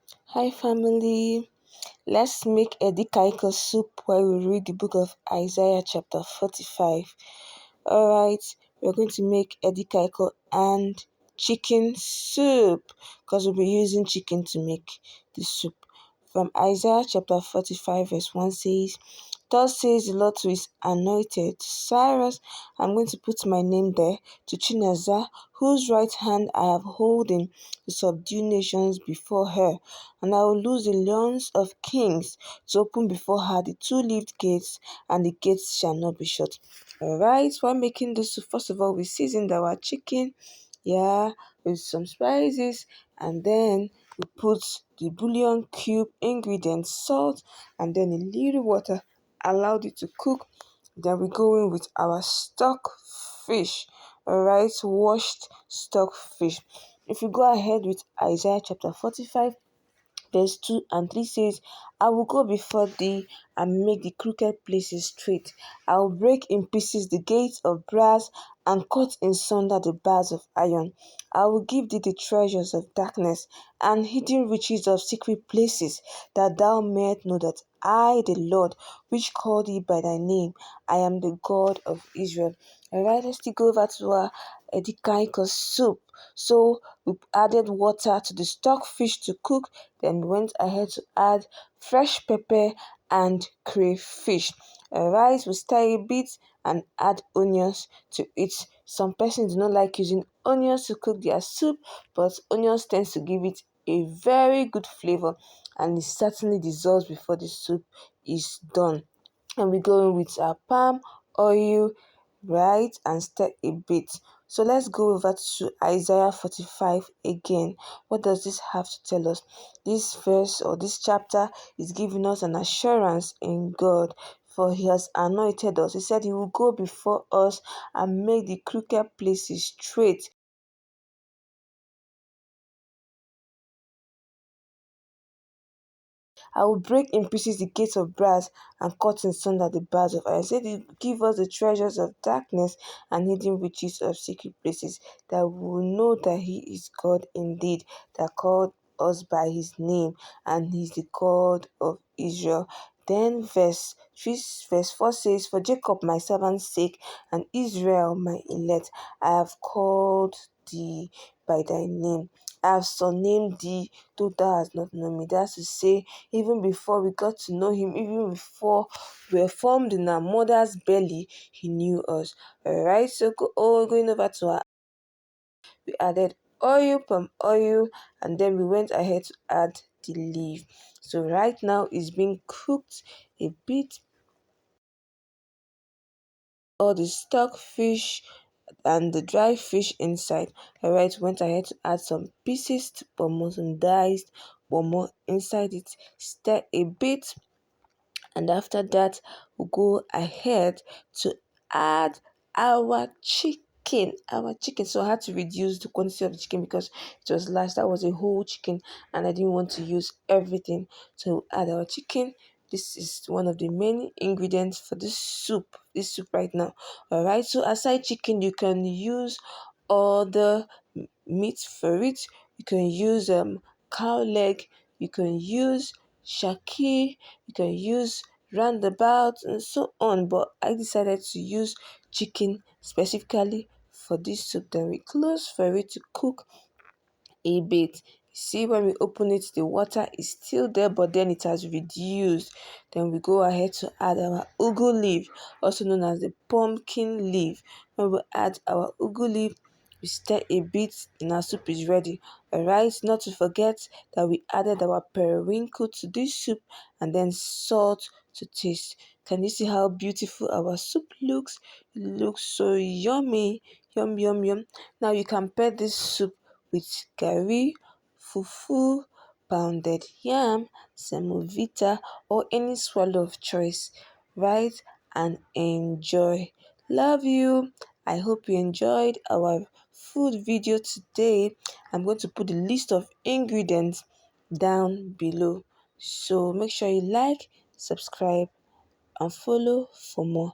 Hi family, let's make Edikaikong soup while we read the book of Isaiah chapter 45. Alright, we're going to make Edikaikong and chicken soup because we'll be using chicken to make the soup. From Isaiah chapter 45 verse 1 says, Thus says the Lord to his anointed, to Cyrus, I'm going to put my name there, to Chinazah, whose right hand I have holding to subdue nations before her. And I will loose the lions of kings to open before her the two-leaved gates, and the gates shall not be shut. Alright, while making this soup, first of all, we seasoned our chicken, with some spices, and then we put the bouillon cube ingredients, salt, and then a little water, allowed it to cook. Then we go in with our stock fish, alright, washed stock fish. If you go ahead with Isaiah chapter 45, verse 2 and 3 says, I will go before thee and make the crooked places straight. I will break in pieces the gates of brass and cut in sunder the bars of iron. I will give thee the treasures of darkness and hidden riches of secret places, that thou mayest know that I, the Lord, which called thee by thy name, I am the God of Israel. Alright, let's still go over to our Edikaikong soup. So we added water to the stock fish to cook, then we went ahead to add fresh pepper and crayfish. Rice we stir a bit and add onions to it. Some persons do not like using onions to cook their soup, but onions tends to give it a very good flavor, and it certainly dissolves before the soup is done. And we go in with our palm oil, right, and stir a bit. So let's go over to Isaiah 45 again. What does this have to tell us? This verse or this chapter is giving us an assurance in God, for he has anointed us. He said he will go before us and make the crooked places straight. I will break in pieces the gates of brass and cut in sunder the bars of iron. Said he give us the treasures of darkness and hidden riches of secret places, that we will know that he is God indeed, that called us by his name, and he is the God of Israel. Then verse 4 says, For Jacob my servant's sake, and Israel my elect, I have called thee by thy name. I have surnamed thee, though thou hast not known me. That's to say, even before we got to know him, even before we were formed in our mother's belly, he knew us. Alright, so going over to our, we added oil, palm oil, and then we went ahead to add the leaf. So right now it's being cooked a bit. All the stock fish and the dry fish inside. Alright, went ahead to add some pieces to pomo, some diced pomo inside it, stir a bit, and after that we'll go ahead to add our chicken. So I had to reduce the quantity of the chicken because it was large. That was a whole chicken and I didn't want to use everything. So we'll add our chicken. This is one of the main ingredients for this soup right now. All right, so aside chicken, you can use other meat for it. You can use cow leg, you can use shaki, you can use roundabout and so on, but I decided to use chicken specifically for this soup. Then we close for it to cook a bit. See, when we open it, the water is still there, but then it has reduced. Then we go ahead to add our ugu leaf, also known as the pumpkin leaf. When we add our ugu leaf, we stir a bit and our soup is ready. Alright, not to forget that we added our periwinkle to this soup and then salt to taste. Can you see how beautiful our soup looks? It looks so yummy, yum yum yum. Now you can pair this soup with curry, fufu, pounded yam, semovita, or any swallow of choice, right? And enjoy. Love you. I hope you enjoyed our food video today. I'm going to put the list of ingredients down below. So make sure you like, subscribe, and follow for more.